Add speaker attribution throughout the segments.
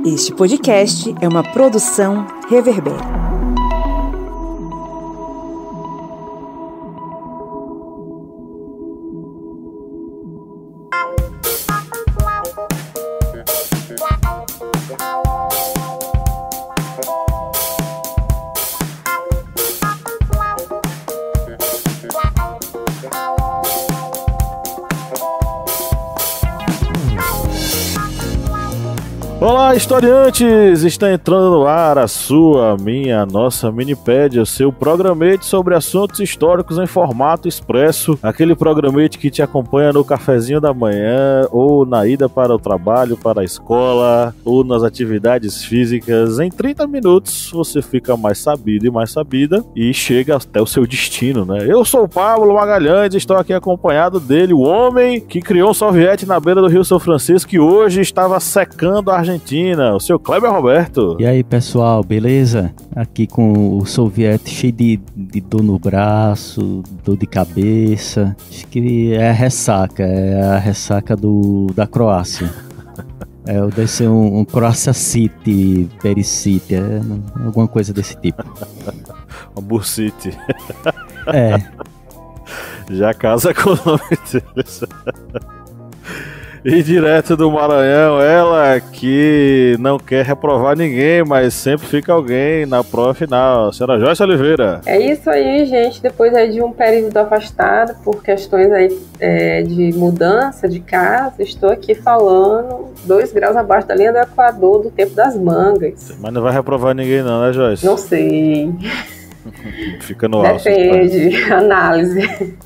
Speaker 1: Este podcast é uma produção Reverber.
Speaker 2: Olá, historiantes! Está entrando no ar a sua, minha, nossa Minipédia, seu programete sobre assuntos históricos em formato expresso, aquele programete que te acompanha no cafezinho da manhã, ou na ida para o trabalho, para a escola, ou nas atividades físicas. Em 30 minutos você fica mais sabido e mais sabida e chega até o seu destino, né? Eu sou o Pablo Magalhães e estou aqui acompanhado dele, o homem que criou um soviete na beira do Rio São Francisco e hoje estava secando a Argentina, o seu Kleber Roberto.
Speaker 3: E aí, pessoal, beleza? Aqui com o soviete cheio de dor no braço, dor de cabeça. Acho que é a ressaca da Croácia. Deve ser um Croácia City, Pericity, alguma coisa desse tipo.
Speaker 2: Uma bursite.
Speaker 3: É.
Speaker 2: Já casa com o nome deles. E direto do Maranhão, ela que não quer reprovar ninguém, mas sempre fica alguém na prova final. Senhora Joyce Oliveira.
Speaker 4: É isso aí, gente. Depois aí de um período afastado por questões aí de mudança de casa, estou aqui falando 2 graus abaixo da linha do Equador do tempo das mangas.
Speaker 2: Mas não vai reprovar ninguém não, né, Joyce?
Speaker 4: Não sei.
Speaker 2: Fica no alto.
Speaker 4: Depende. Análise.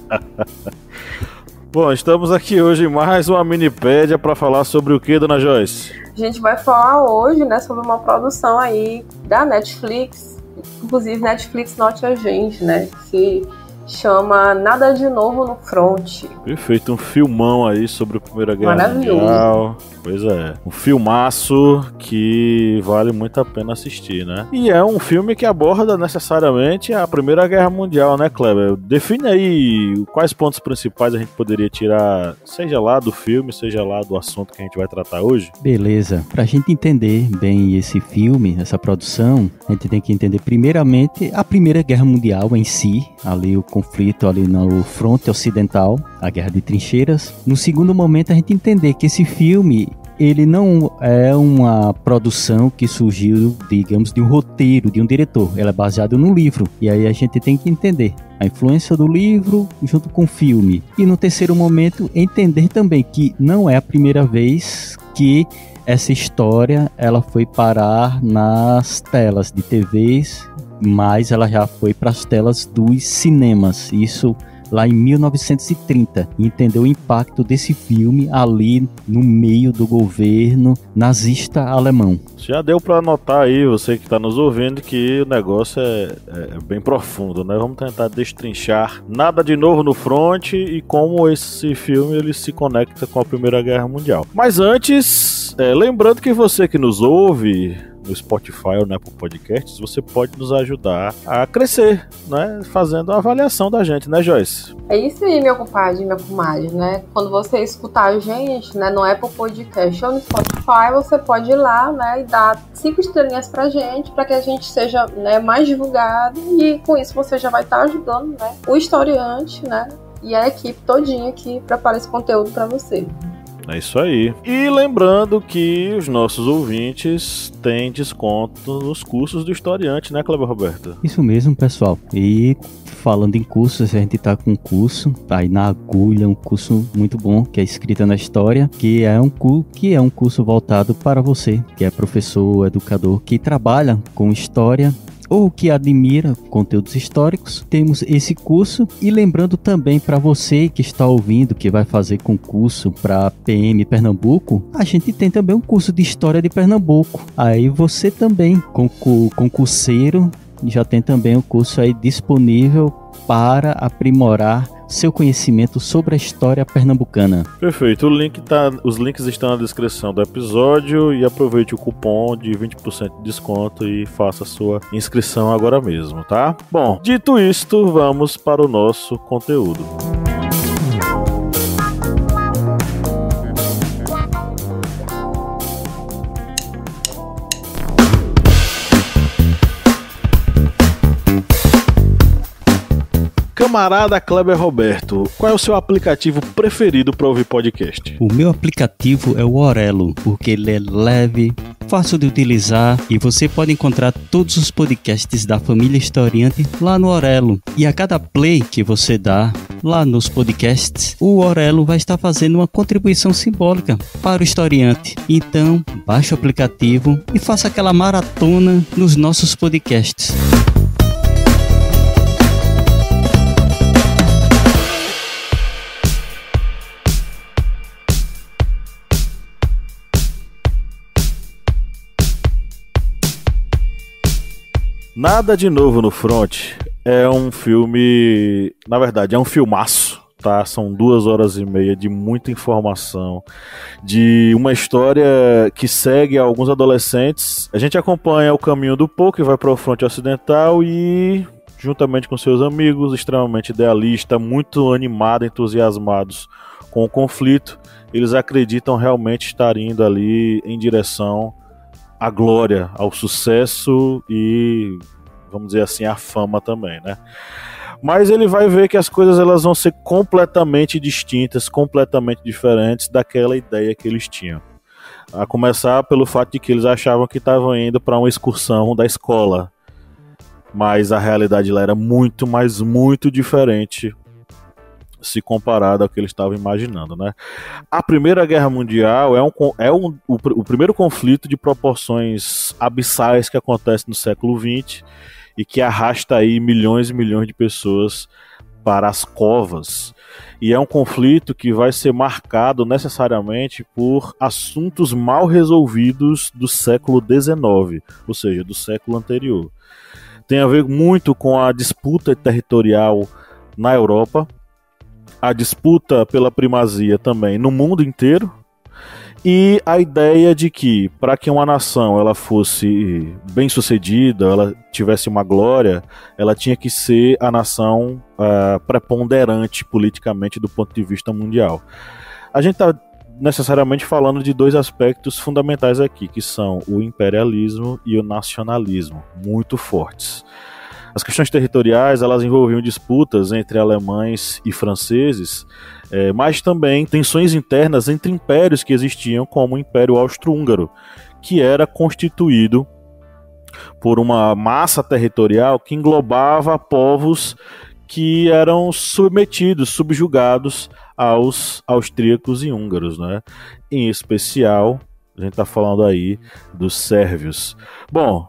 Speaker 2: Bom, estamos aqui hoje em mais uma Minipédia para falar sobre o que, dona Joyce?
Speaker 4: A gente vai falar hoje, né, sobre uma produção aí da Netflix, inclusive Netflix note a gente, né, que chama Nada de Novo no Front.
Speaker 2: Perfeito, um filmão aí sobre a Primeira Guerra Mundial. Pois é, um filmaço que vale muito a pena assistir, né? E é um filme que aborda necessariamente a Primeira Guerra Mundial, né, Kleber? Define aí quais pontos principais a gente poderia tirar, seja lá do filme, seja lá do assunto que a gente vai tratar hoje.
Speaker 3: Beleza, pra gente entender bem esse filme, essa produção, a gente tem que entender primeiramente a Primeira Guerra Mundial em si, ali o conflito ali no fronte ocidental, a Guerra de Trincheiras. No segundo momento a gente entender que esse filme ele não é uma produção que surgiu, digamos, de um roteiro, de um diretor. Ela é baseada no livro. E aí a gente tem que entender a influência do livro junto com o filme. E no terceiro momento, entender também que não é a primeira vez que essa história ela foi parar nas telas de TVs, mas ela já foi para as telas dos cinemas. Isso lá em 1930, e entender o impacto desse filme ali no meio do governo nazista alemão.
Speaker 2: Já deu para notar aí, você que está nos ouvindo, que o negócio é bem profundo, né? Vamos tentar destrinchar Nada de Novo no Front e como esse filme ele se conecta com a Primeira Guerra Mundial. Mas antes, lembrando que você que nos ouve no Spotify ou na Apple Podcasts, você pode nos ajudar a crescer, né? Fazendo a avaliação da gente, né, Joyce?
Speaker 4: É isso aí, meu compadre, minha comadre, né? Quando você escutar a gente, né, no Apple Podcast ou no Spotify, você pode ir lá, né, e dar 5 estrelinhas pra gente, para que a gente seja, né, mais divulgado, e com isso você já vai estar ajudando, né, o historiante, né, e a equipe todinha aqui prepara esse conteúdo para você.
Speaker 2: É isso aí. E lembrando que os nossos ouvintes têm desconto nos cursos do historiante, né, Kleber Roberto?
Speaker 3: Isso mesmo, pessoal. E falando em cursos, a gente tá com um curso, tá aí na agulha, um curso muito bom, que é Escrita na História, que é um curso voltado para você, que é professor, educador, que trabalha com história ou que admira conteúdos históricos. Temos esse curso. E lembrando também para você que está ouvindo, que vai fazer concurso para PM Pernambuco, a gente tem também um curso de História de Pernambuco. Aí você também, concurseiro, já tem também o curso aí disponível para aprimorar seu conhecimento sobre a história pernambucana.
Speaker 2: Perfeito, os links estão na descrição do episódio e aproveite o cupom de 20% de desconto e faça a sua inscrição agora mesmo, tá? Bom, dito isto, vamos para o nosso conteúdo. Camarada Kleber Roberto, qual é o seu aplicativo preferido para ouvir podcast?
Speaker 3: O meu aplicativo é o Orelo, porque ele é leve, fácil de utilizar e você pode encontrar todos os podcasts da família Historiante lá no Orelo. E a cada play que você dá lá nos podcasts, o Orelo vai estar fazendo uma contribuição simbólica para o Historiante. Então, baixe o aplicativo e faça aquela maratona nos nossos podcasts.
Speaker 2: Nada de Novo no Front é um filme, na verdade, é um filmaço, tá? São 2h30 de muita informação, de uma história que segue alguns adolescentes. A gente acompanha o caminho do Paul, que vai para o fronte ocidental e, juntamente com seus amigos, extremamente idealista, muito animado, entusiasmados com o conflito, eles acreditam realmente estar indo ali em direção à glória, ao sucesso e, vamos dizer assim, à fama também, né? Mas ele vai ver que as coisas elas vão ser completamente distintas, completamente diferentes daquela ideia que eles tinham. A começar pelo fato de que eles achavam que estavam indo para uma excursão da escola, mas a realidade lá era muito, mas muito diferente se comparado ao que eles estavam imaginando, né? A Primeira Guerra Mundial o primeiro conflito de proporções abissais que acontece no século XX e que arrasta aí milhões e milhões de pessoas para as covas. E é um conflito que vai ser marcado necessariamente por assuntos mal resolvidos do século XIX, ou seja, do século anterior. Tem a ver muito com a disputa territorial na Europa, a disputa pela primazia também no mundo inteiro, e a ideia de que para que uma nação ela fosse bem sucedida, ela tivesse uma glória, ela tinha que ser a nação preponderante politicamente do ponto de vista mundial. A gente está necessariamente falando de dois aspectos fundamentais aqui, que são o imperialismo e o nacionalismo, muito fortes. As questões territoriais, elas envolviam disputas entre alemães e franceses, mas também tensões internas entre impérios que existiam, como o Império Austro-Húngaro, que era constituído por uma massa territorial que englobava povos que eram subjugados aos austríacos e húngaros, né? Em especial, a gente está falando aí dos sérvios. Bom,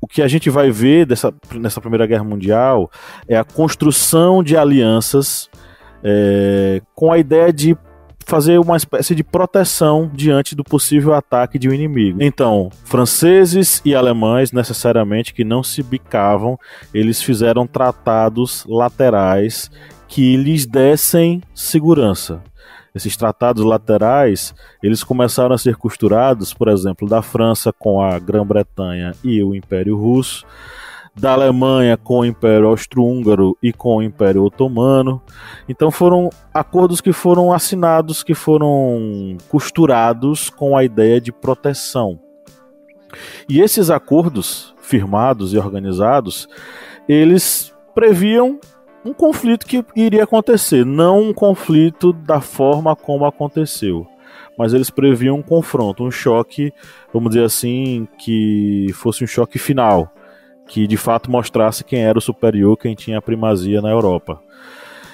Speaker 2: o que a gente vai ver nessa Primeira Guerra Mundial é a construção de alianças com a ideia de fazer uma espécie de proteção diante do possível ataque de um inimigo. Então, franceses e alemães, necessariamente, que não se bicavam, eles fizeram tratados laterais que lhes dessem segurança. Esses tratados laterais, eles começaram a ser costurados, por exemplo, da França com a Grã-Bretanha e o Império Russo, da Alemanha com o Império Austro-Húngaro e com o Império Otomano. Então foram acordos que foram assinados, que foram costurados com a ideia de proteção. E esses acordos firmados e organizados, eles previam um conflito que iria acontecer, não um conflito da forma como aconteceu, mas eles previam um confronto, um choque, vamos dizer assim, que fosse um choque final, que de fato mostrasse quem era o superior, quem tinha a primazia na Europa.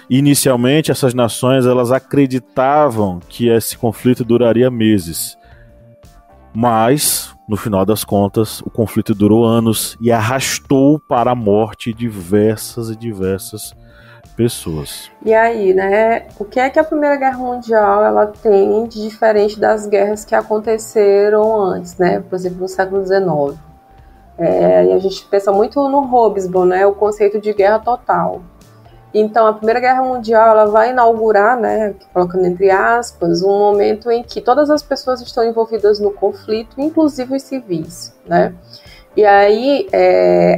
Speaker 2: Inicialmente, essas nações elas acreditavam que esse conflito duraria meses, mas no final das contas, o conflito durou anos e arrastou para a morte diversas e diversas pessoas.
Speaker 4: E aí, né, o que é que a Primeira Guerra Mundial ela tem de diferente das guerras que aconteceram antes, né, por exemplo, no século XIX? E a gente pensa muito no Hobsbawm, né, o conceito de guerra total. Então, a Primeira Guerra Mundial ela vai inaugurar, né, colocando entre aspas, um momento em que todas as pessoas estão envolvidas no conflito, inclusive os civis, né? E aí,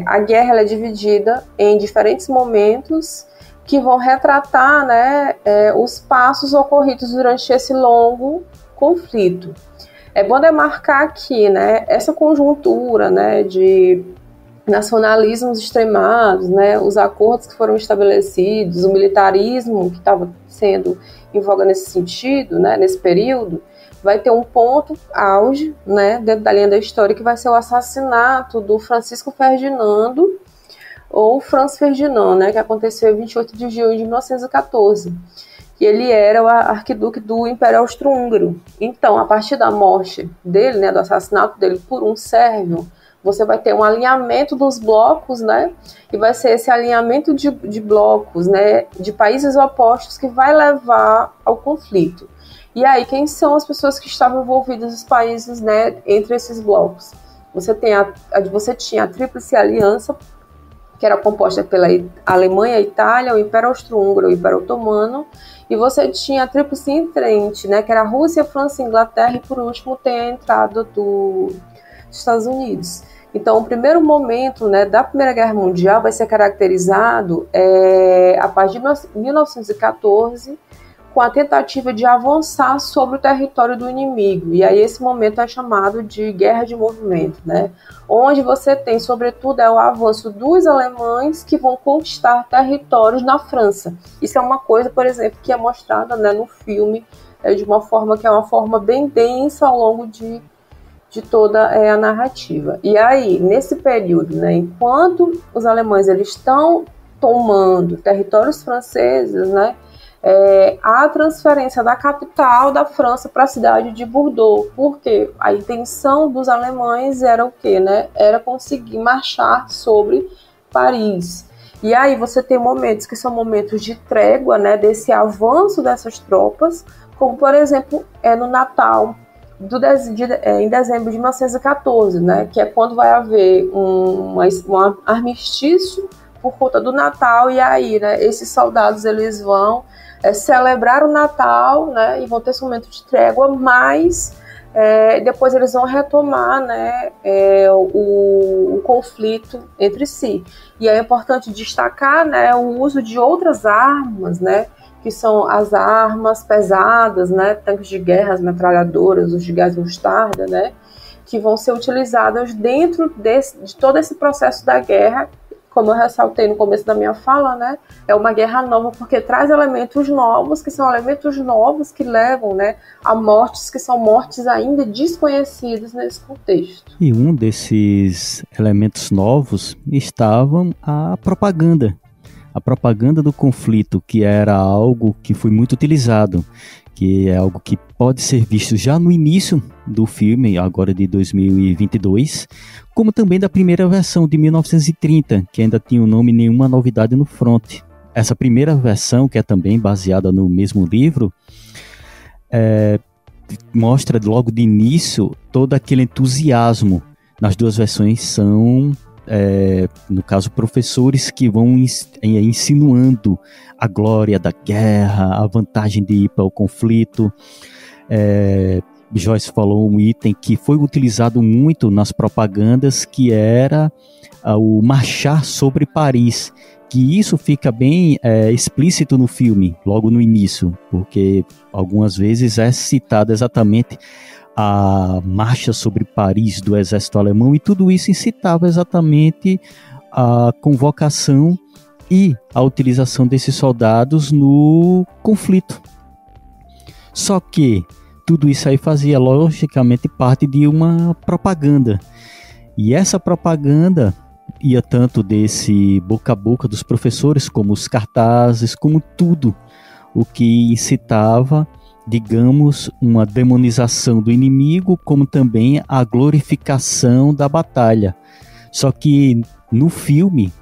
Speaker 4: a guerra ela é dividida em diferentes momentos que vão retratar, né, os passos ocorridos durante esse longo conflito. É bom demarcar aqui, né, essa conjuntura, né, de nacionalismos extremados, né, os acordos que foram estabelecidos, o militarismo que estava sendo em voga nesse sentido, né, nesse período, vai ter um ponto auge, né, dentro da linha da história, que vai ser o assassinato do Francisco Ferdinando, ou Franz Ferdinand, né, que aconteceu em 28 de junho de 1914. Que ele era o arquiduque do Império Austro-Húngaro. Então, a partir da morte dele, né, do assassinato dele por um sérvio, você vai ter um alinhamento dos blocos, né, e vai ser esse alinhamento de blocos, né, de países opostos que vai levar ao conflito. E aí, quem são as pessoas que estavam envolvidas nos países, né, entre esses blocos? Você tinha a Tríplice Aliança, que era composta pela Alemanha, a Itália, o Império Austro-Húngaro, o Império Otomano, e você tinha a Tríplice Entente, né, que era a Rússia, França, Inglaterra, e por último tem a entrada dos Estados Unidos. Então, o primeiro momento, né, da Primeira Guerra Mundial vai ser caracterizado a partir de 1914, com a tentativa de avançar sobre o território do inimigo. E aí esse momento é chamado de guerra de movimento, né? Onde você tem, sobretudo, o avanço dos alemães que vão conquistar territórios na França. Isso é uma coisa, por exemplo, que é mostrada, né, no filme de uma forma que é uma forma bem densa ao longo de toda a narrativa. E aí, nesse período, né, enquanto os alemães eles estão tomando territórios franceses, né, a transferência da capital da França para a cidade de Bordeaux, porque a intenção dos alemães era o quê, né? Era conseguir marchar sobre Paris. E aí você tem momentos que são momentos de trégua, né, desse avanço dessas tropas, como por exemplo no Natal, em dezembro de 1914, né, que é quando vai haver um armistício por conta do Natal, e aí, né, esses soldados eles vão celebrar o Natal, né, e vão ter esse momento de trégua, mas depois eles vão retomar, né, o conflito entre si. E é importante destacar, né, o uso de outras armas, né, que são as armas pesadas, né, tanques de guerra, as metralhadoras, os de gás mostarda, né, que vão ser utilizadas dentro de todo esse processo da guerra. Como eu ressaltei no começo da minha fala, né, é uma guerra nova porque traz elementos novos, que são elementos novos que levam, né, a mortes que são mortes ainda desconhecidas nesse contexto.
Speaker 3: E um desses elementos novos estava a propaganda. A propaganda do conflito, que era algo que foi muito utilizado, que é algo que pode ser visto já no início do filme, agora de 2022, como também da primeira versão de 1930, que ainda tinha o nome Nenhuma Novidade no Front. Essa primeira versão, que é também baseada no mesmo livro, mostra logo de início todo aquele entusiasmo. Nas duas versões são, no caso, professores que vão insinuando a glória da guerra, a vantagem de ir para o conflito. Joyce falou um item que foi utilizado muito nas propagandas, que era o marchar sobre Paris, que isso fica bem explícito no filme, logo no início, porque algumas vezes é citado exatamente a marcha sobre Paris do exército alemão, e tudo isso incitava exatamente a convocação e a utilização desses soldados no conflito. Só que tudo isso aí fazia logicamente parte de uma propaganda, e essa propaganda ia tanto desse boca a boca dos professores, como os cartazes, como tudo o que incitava, digamos, uma demonização do inimigo, como também a glorificação da batalha. Só que no filme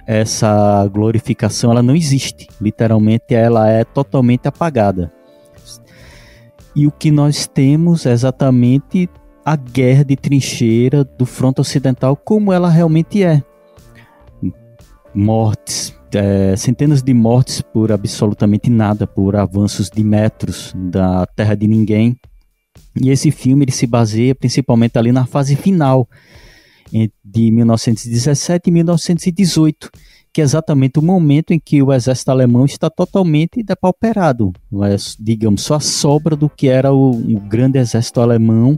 Speaker 3: essa glorificação ela não existe, literalmente ela é totalmente apagada. E o que nós temos é exatamente a guerra de trincheira do fronte ocidental como ela realmente é. Mortes, centenas de mortes por absolutamente nada, por avanços de metros da terra de ninguém. E esse filme ele se baseia principalmente ali na fase final, de 1917 e 1918, que é exatamente o momento em que o exército alemão está totalmente depauperado, digamos, só a sobra do que era o grande exército alemão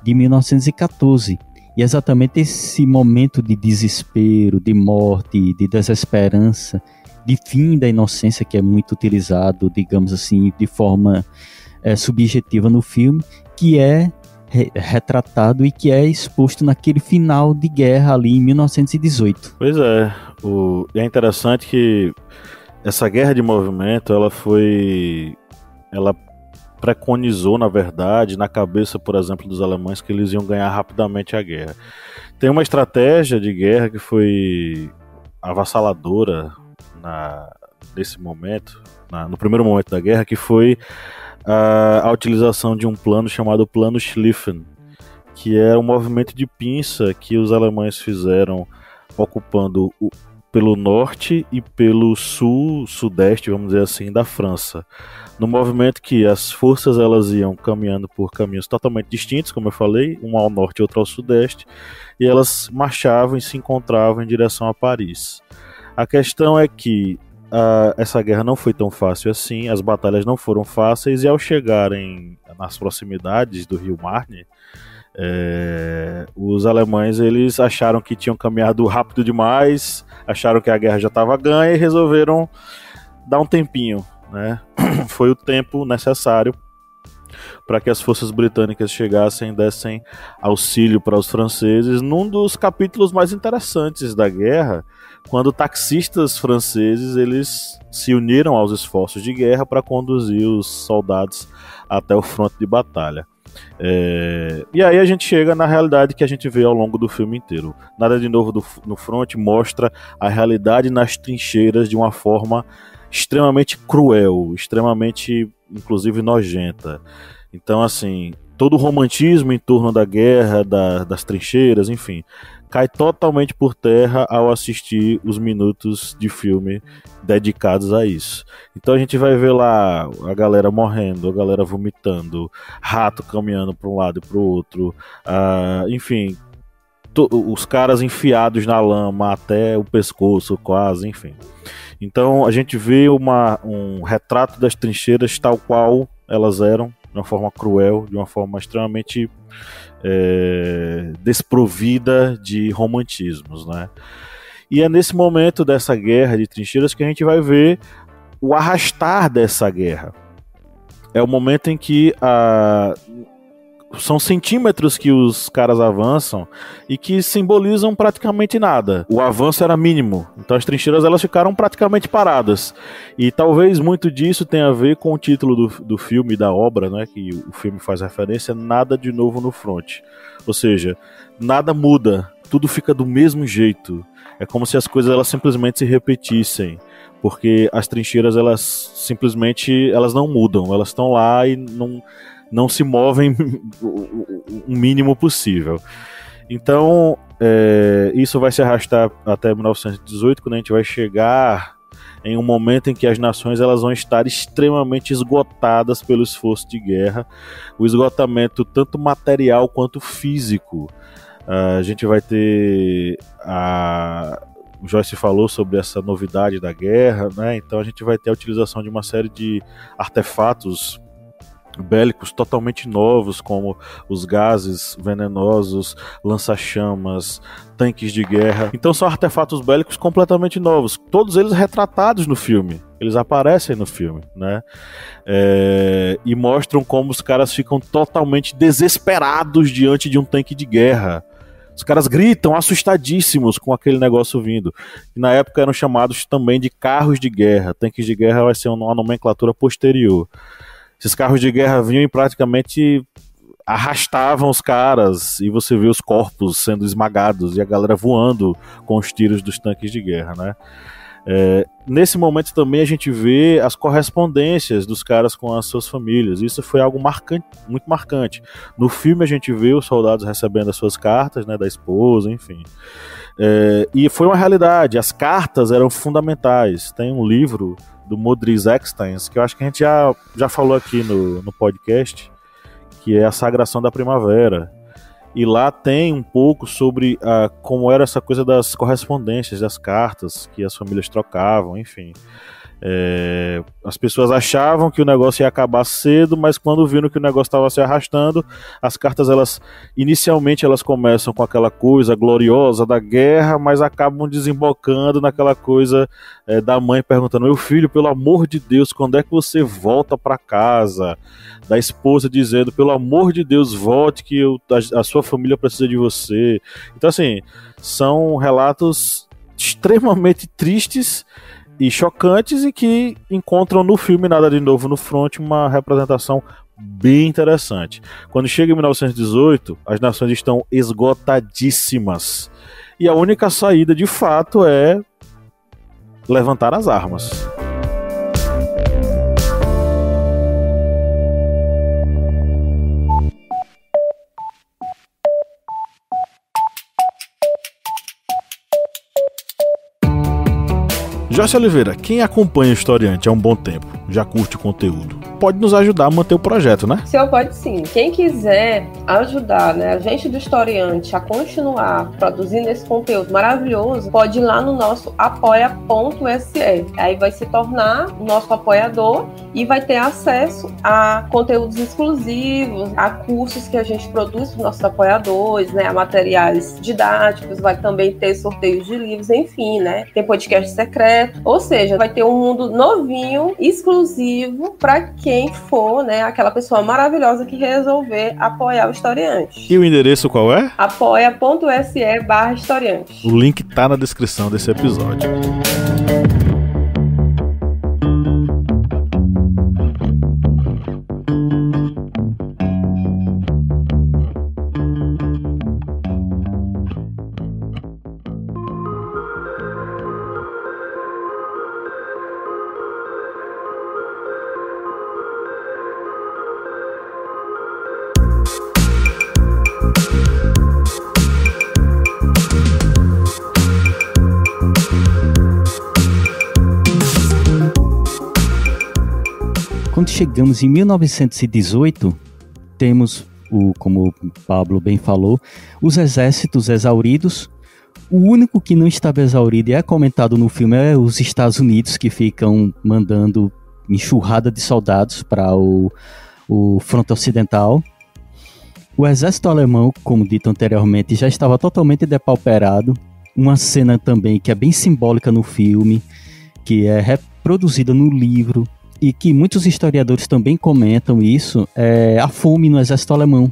Speaker 3: de 1914. E é exatamente esse momento de desespero, de morte, de desesperança, de fim da inocência, que é muito utilizado, digamos assim, de forma subjetiva no filme, que é retratado e que é exposto naquele final de guerra ali em 1918.
Speaker 2: Pois é, é interessante que essa guerra de movimento, ela preconizou, na verdade, na cabeça, por exemplo, dos alemães, que eles iam ganhar rapidamente a guerra. Tem uma estratégia de guerra que foi avassaladora nesse momento, no primeiro momento da guerra, que foi a utilização de um plano chamado Plano Schlieffen, que é um movimento de pinça que os alemães fizeram ocupando pelo norte e pelo sudeste, vamos dizer assim, da França. No movimento que as forças elas iam caminhando por caminhos totalmente distintos, como eu falei, um ao norte e outro ao sudeste, e elas marchavam e se encontravam em direção a Paris. A questão é que essa guerra não foi tão fácil assim, as batalhas não foram fáceis, e ao chegarem nas proximidades do rio Marne, os alemães eles acharam que tinham caminhado rápido demais, acharam que a guerra já estava ganha e resolveram dar um tempinho, né? Foi o tempo necessário para que as forças britânicas chegassem e dessem auxílio para os franceses, num dos capítulos mais interessantes da guerra, quando taxistas franceses eles se uniram aos esforços de guerra para conduzir os soldados até o fronte de batalha. E aí a gente chega na realidade que a gente vê ao longo do filme inteiro. Nada de Novo no Front mostra a realidade nas trincheiras de uma forma extremamente cruel, extremamente, inclusive, nojenta. Então, assim, todo o romantismo em torno da guerra, das trincheiras, enfim, cai totalmente por terra ao assistir os minutos de filme dedicados a isso. Então a gente vai ver lá a galera morrendo, a galera vomitando, rato caminhando para um lado e para o outro, enfim, os caras enfiados na lama até o pescoço quase, enfim. Então a gente vê um retrato das trincheiras tal qual elas eram, de uma forma cruel, de uma forma extremamente desprovida de romantismos, né? E é nesse momento dessa guerra de trincheiras que a gente vai ver o arrastar dessa guerra. É o momento em que são centímetros que os caras avançam e que simbolizam praticamente nada. O avanço era mínimo, então as trincheiras elas ficaram praticamente paradas. E talvez muito disso tenha a ver com o título do filme, da obra, né, que o filme faz referência, Nada de Novo no Front. Ou seja, nada muda, tudo fica do mesmo jeito. É como se as coisas elas simplesmente se repetissem, porque as trincheiras elas simplesmente elas não mudam, elas estão lá e não se movem o mínimo possível. Então, isso vai se arrastar até 1918, quando a gente vai chegar em um momento em que as nações elas vão estar extremamente esgotadas pelo esforço de guerra, o esgotamento tanto material quanto físico. A gente vai ter o Joyce falou sobre essa novidade da guerra, né? Então a gente vai ter a utilização de uma série de artefatos bélicos totalmente novos, como os gases venenosos, lança-chamas, tanques de guerra. Então são artefatos bélicos completamente novos, todos eles retratados no filme, eles aparecem no filme, né? E mostram como os caras ficam totalmente desesperados diante de um tanque de guerra. Os caras gritam assustadíssimos com aquele negócio vindo. E na época eram chamados também de carros de guerra. Tanques de guerra vai ser uma nomenclatura posterior. Esses carros de guerra vinham e praticamente arrastavam os caras, e você vê os corpos sendo esmagados e a galera voando com os tiros dos tanques de guerra, né? Nesse momento também a gente vê as correspondências dos caras com as suas famílias. Isso foi algo marcante, muito marcante. No filme a gente vê os soldados recebendo as suas cartas, né, da esposa, enfim. E foi uma realidade, as cartas eram fundamentais. Tem um livro do Modris Eksteins, que eu acho que a gente já falou aqui no podcast, que é A Sagração da Primavera. E lá tem um pouco sobre como era essa coisa das correspondências, das cartas que as famílias trocavam, enfim. As pessoas achavam que o negócio ia acabar cedo, mas quando viram que o negócio estava se arrastando, as cartas, inicialmente elas começam com aquela coisa gloriosa da guerra, mas acabam desembocando naquela coisa da mãe perguntando: meu filho, pelo amor de Deus, quando é que você volta para casa? Da esposa dizendo: pelo amor de Deus, volte, que a sua família precisa de você. Então, assim, são relatos extremamente tristes e chocantes, e que encontram no filme Nada de Novo no Front uma representação bem interessante. Quando chega em 1918, as nações estão esgotadíssimas, e a única saída de fato é levantar as armas. Joyce Oliveira, quem acompanha o Historiante há um bom tempo, já curte o conteúdo, pode nos ajudar a manter o projeto, né?
Speaker 4: Senhor, pode sim. Quem quiser ajudar, né, a gente do Historiante a continuar produzindo esse conteúdo maravilhoso, pode ir lá no nosso apoia.se. Aí vai se tornar o nosso apoiador e vai ter acesso a conteúdos exclusivos, a cursos que a gente produz para os nossos apoiadores, né, a materiais didáticos, vai também ter sorteios de livros, enfim, né? Tem podcast secreto. Ou seja, vai ter um mundo novinho, exclusivo, para quem for, né, aquela pessoa maravilhosa que resolver apoiar o Historiante.
Speaker 2: E o endereço qual é?
Speaker 4: apoia.se/historiante.
Speaker 2: O link tá na descrição desse episódio.
Speaker 3: Quando chegamos em 1918, temos, como o Pablo bem falou, os exércitos exauridos. O único que não estava exaurido e é comentado no filme é os Estados Unidos, que ficam mandando enxurrada de soldados para o fronte ocidental. O exército alemão, como dito anteriormente, já estava totalmente depauperado. Uma cena também que é bem simbólica no filme, que é reproduzida no livro, e que muitos historiadores também comentam isso, é a fome no exército alemão.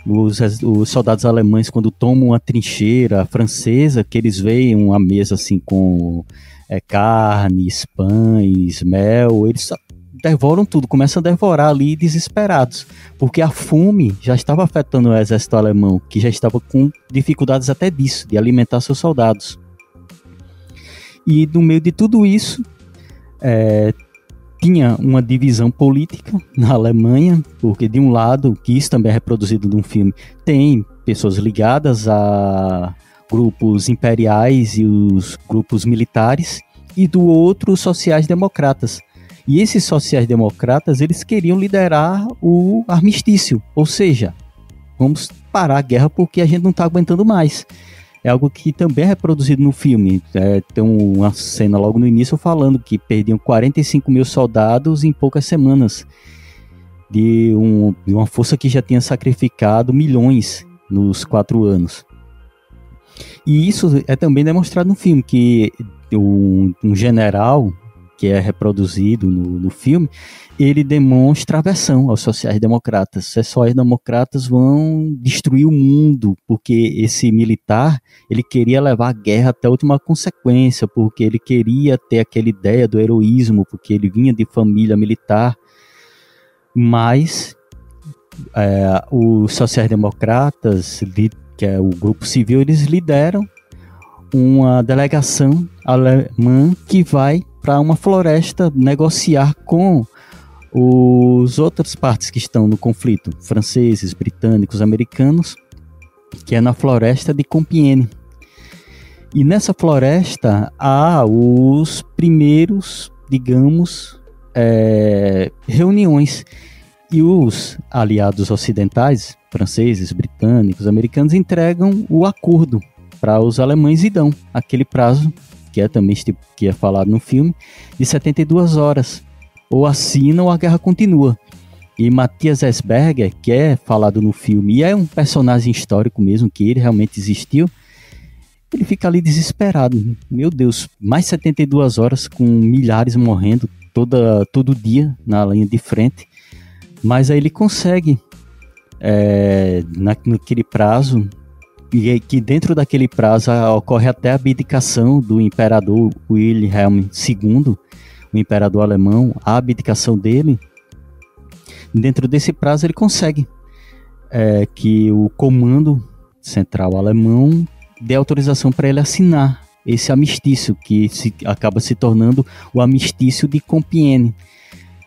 Speaker 3: Os soldados alemães, quando tomam uma trincheira francesa, que eles veem uma mesa assim com carnes, pães, mel, eles devoram tudo, começam a devorar ali desesperados, porque a fome já estava afetando o exército alemão, que já estava com dificuldades até disso, de alimentar seus soldados. E no meio de tudo isso, tinha uma divisão política na Alemanha, porque de um lado, que isso também é reproduzido num filme, tem pessoas ligadas a grupos imperiais e os grupos militares, e do outro os sociais-democratas. E esses sociais-democratas, eles queriam liderar o armistício, ou seja, vamos parar a guerra porque a gente não está aguentando mais. É algo que também é reproduzido no filme. Tem uma cena logo no início falando que perdiam 45 mil soldados em poucas semanas, de uma força que já tinha sacrificado milhões nos 4 anos. E isso é também demonstrado no filme, que um general que é reproduzido no filme, ele demonstra aversão aos sociais-democratas. Os sociais-democratas vão destruir o mundo, porque esse militar, ele queria levar a guerra até a última consequência, porque ele queria ter aquela ideia do heroísmo, porque ele vinha de família militar. Mas os sociais-democratas, que é o grupo civil, eles lideram uma delegação alemã que vai para uma floresta negociar com os outras partes que estão no conflito, franceses, britânicos, americanos, que é na floresta de Compiègne. E nessa floresta há os primeiros, digamos, reuniões, e os aliados ocidentais, franceses, britânicos, americanos, entregam o acordo para os alemães e dão aquele prazo que é também que é falado no filme, de 72 horas. Ou assina ou a guerra continua. E Matthias Esberger, que é falado no filme, e é um personagem histórico mesmo, que ele realmente existiu, ele fica ali desesperado. Meu Deus, mais 72 horas com milhares morrendo todo dia na linha de frente. Mas aí ele consegue, naquele prazo, e que dentro daquele prazo ocorre até a abdicação do imperador Wilhelm II, o imperador alemão, a abdicação dele. Dentro desse prazo ele consegue que o comando central alemão dê autorização para ele assinar esse armistício, que acaba se tornando o armistício de Compiègne,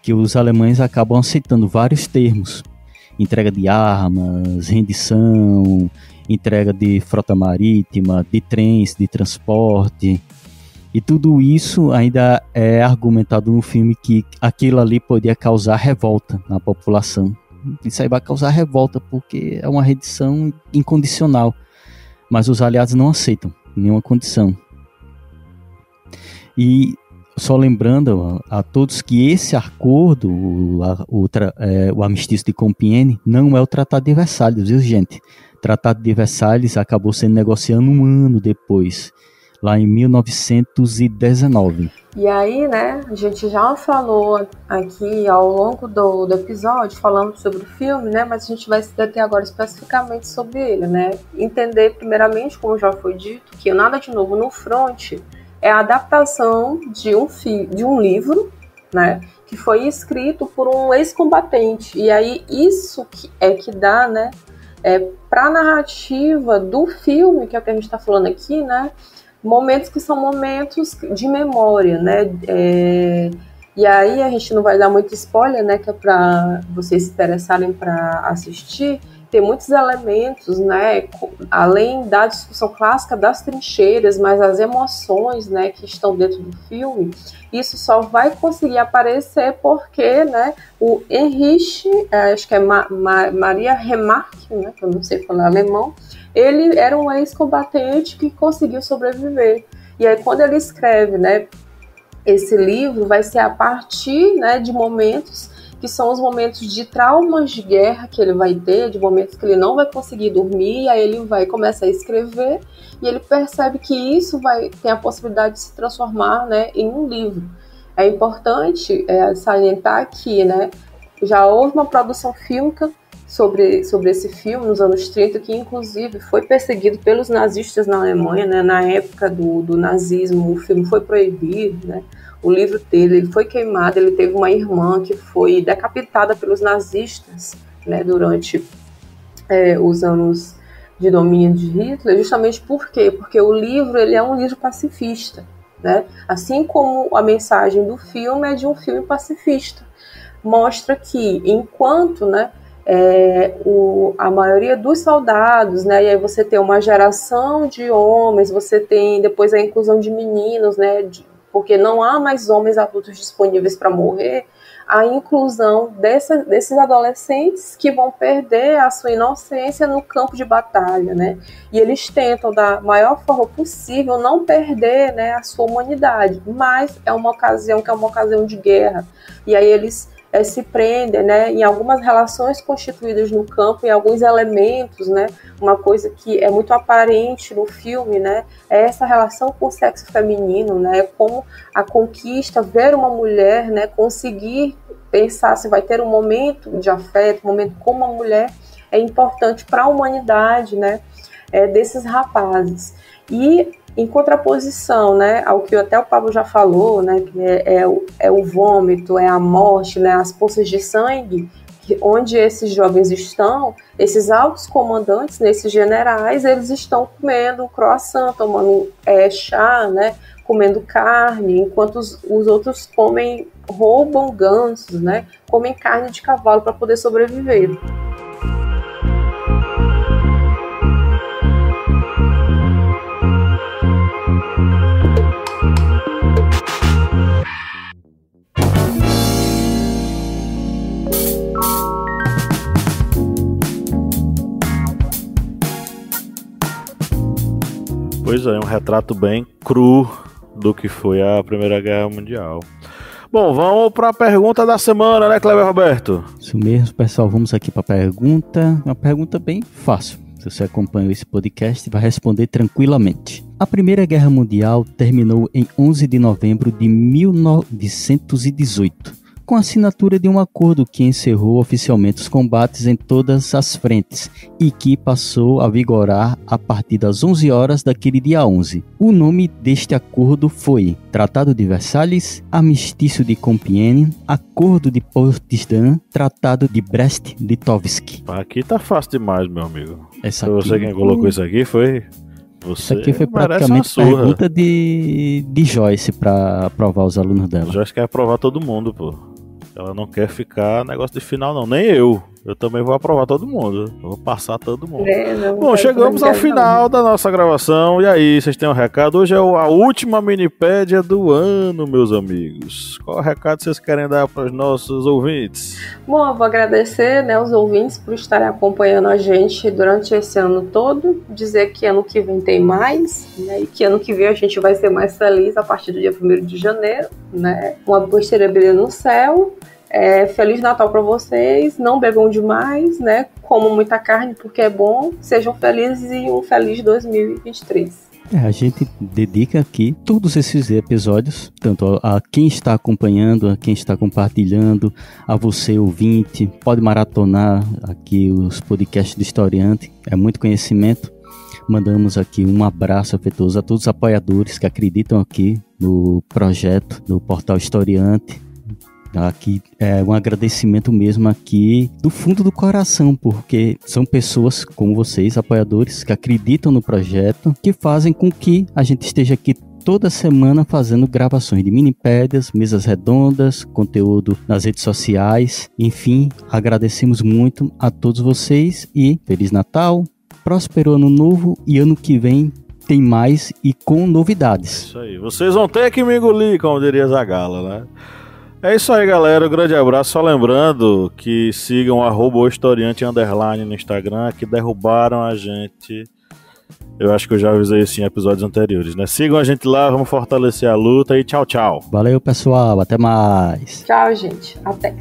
Speaker 3: que os alemães acabam aceitando vários termos: entrega de armas, rendição, entrega de frota marítima, de trens, de transporte. E tudo isso ainda é argumentado no filme que aquilo ali podia causar revolta na população. Isso aí vai causar revolta porque é uma rendição incondicional. Mas os aliados não aceitam nenhuma condição. E só lembrando a todos que esse acordo, o armistício de Compiègne, não é o Tratado de Versalhes, viu, gente? O Tratado de Versalhes acabou sendo negociado um ano depois, lá em 1919.
Speaker 4: E aí, né, a gente já falou aqui ao longo do episódio, falando sobre o filme, né, mas a gente vai se deter agora especificamente sobre ele, né. Entender, primeiramente, como já foi dito, que Nada de Novo no Front é a adaptação de um livro, né, que foi escrito por um ex-combatente. E aí, isso que dá, né, para a narrativa do filme, que é o que a gente está falando aqui, né, momentos que são momentos de memória, né? E aí a gente não vai dar muito spoiler, né? Que é para vocês se interessarem para assistir. Tem muitos elementos, né? Além da discussão clássica das trincheiras, mas as emoções, né? Que estão dentro do filme. Isso só vai conseguir aparecer porque, né? O Heinrich, acho que é Maria Remarque, né? Que eu não sei falar alemão. Ele era um ex-combatente que conseguiu sobreviver. E aí, quando ele escreve, né, esse livro, vai ser a partir, né, de momentos que são os momentos de traumas de guerra que ele vai ter, de momentos que ele não vai conseguir dormir, e aí ele vai começar a escrever, e ele percebe que isso tem a possibilidade de se transformar, né, em um livro. É importante salientar que, né, já houve uma produção fílmica sobre esse filme nos anos 30, que inclusive foi perseguido pelos nazistas na Alemanha, né? Na época do nazismo, o filme foi proibido, né? O livro dele foi queimado, ele teve uma irmã que foi decapitada pelos nazistas, né? Durante os anos de domínio de Hitler, justamente por quê? Porque o livro ele é um livro pacifista, né? Assim como a mensagem do filme é de um filme pacifista. Mostra que enquanto, né, a maioria dos soldados, né, e aí você tem uma geração de homens, você tem depois a inclusão de meninos, né, porque não há mais homens adultos disponíveis para morrer, a inclusão desses adolescentes que vão perder a sua inocência no campo de batalha, né, e eles tentam da maior forma possível não perder, né, a sua humanidade, mas é uma ocasião que é uma ocasião de guerra, e aí eles se prendem, né, em algumas relações constituídas no campo, em alguns elementos, né, uma coisa que é muito aparente no filme, né, é essa relação com o sexo feminino, né, como a conquista, ver uma mulher, né, conseguir pensar se vai ter um momento de afeto, um momento com uma mulher, é importante para a humanidade, né, desses rapazes. E em contraposição, né, ao que até o Pablo já falou, né, que é o vômito, é a morte, né, as poças de sangue, onde esses jovens estão, esses altos comandantes, né, esses generais, eles estão comendo croissant, tomando chá, né, comendo carne, enquanto os outros roubam gansos, né, comem carne de cavalo para poder sobreviver.
Speaker 2: Pois é, um retrato bem cru do que foi a Primeira Guerra Mundial. Bom, vamos para a pergunta da semana, né, Cleber Roberto?
Speaker 3: Isso mesmo, pessoal. Vamos aqui para a pergunta. Uma pergunta bem fácil. Se você acompanhou esse podcast, vai responder tranquilamente. A Primeira Guerra Mundial terminou em 11 de novembro de 1918, com a assinatura de um acordo que encerrou oficialmente os combates em todas as frentes e que passou a vigorar a partir das 11 horas daquele dia 11. O nome deste acordo foi Tratado de Versalhes, Armistício de Compiègne, Acordo de Potsdam, Tratado de Brest-Litovsk.
Speaker 2: Aqui tá fácil demais, meu amigo.
Speaker 3: Foi
Speaker 2: você quem colocou isso aqui, foi...
Speaker 3: Isso aqui foi praticamente pergunta de Joyce para aprovar os alunos dela.
Speaker 2: Joyce quer aprovar todo mundo, pô. Ela não quer ficar negócio de final, não. Nem eu. Eu também vou aprovar todo mundo. Eu vou passar todo mundo. Bom, chegamos ao final da nossa gravação. E aí, vocês têm um recado? Hoje é a última minipédia do ano, meus amigos. Qual o recado vocês querem dar para os nossos ouvintes?
Speaker 4: Bom, eu vou agradecer, né, os ouvintes por estarem acompanhando a gente durante esse ano todo. Dizer que ano que vem tem mais, né, e que ano que vem a gente vai ser mais feliz a partir do dia 1º de janeiro, né? Uma besteira brilhando no céu. Feliz Natal para vocês, não bebam demais, né? Comam muita carne porque é bom, sejam felizes e um feliz 2023.
Speaker 3: A gente dedica aqui todos esses episódios, tanto a quem está acompanhando, a quem está compartilhando, a você ouvinte, pode maratonar aqui os podcasts do Historiante, é muito conhecimento. Mandamos aqui um abraço afetuoso a todos os apoiadores que acreditam aqui no projeto do Portal Historiante. Aqui é um agradecimento mesmo aqui do fundo do coração, porque são pessoas como vocês, apoiadores, que acreditam no projeto, que fazem com que a gente esteja aqui toda semana fazendo gravações de minipédias, mesas redondas, conteúdo nas redes sociais. Enfim, agradecemos muito a todos vocês e Feliz Natal, próspero ano novo e ano que vem tem mais e com novidades.
Speaker 2: Isso aí, vocês vão ter que me engolir, como diria Zagala, né? É isso aí, galera, um grande abraço. Só lembrando que sigam @historiante_ no Instagram, que derrubaram a gente. Eu acho que eu já avisei isso em episódios anteriores, né? Sigam a gente lá, vamos fortalecer a luta e tchau, tchau.
Speaker 3: Valeu, pessoal, até mais.
Speaker 4: Tchau, gente, até.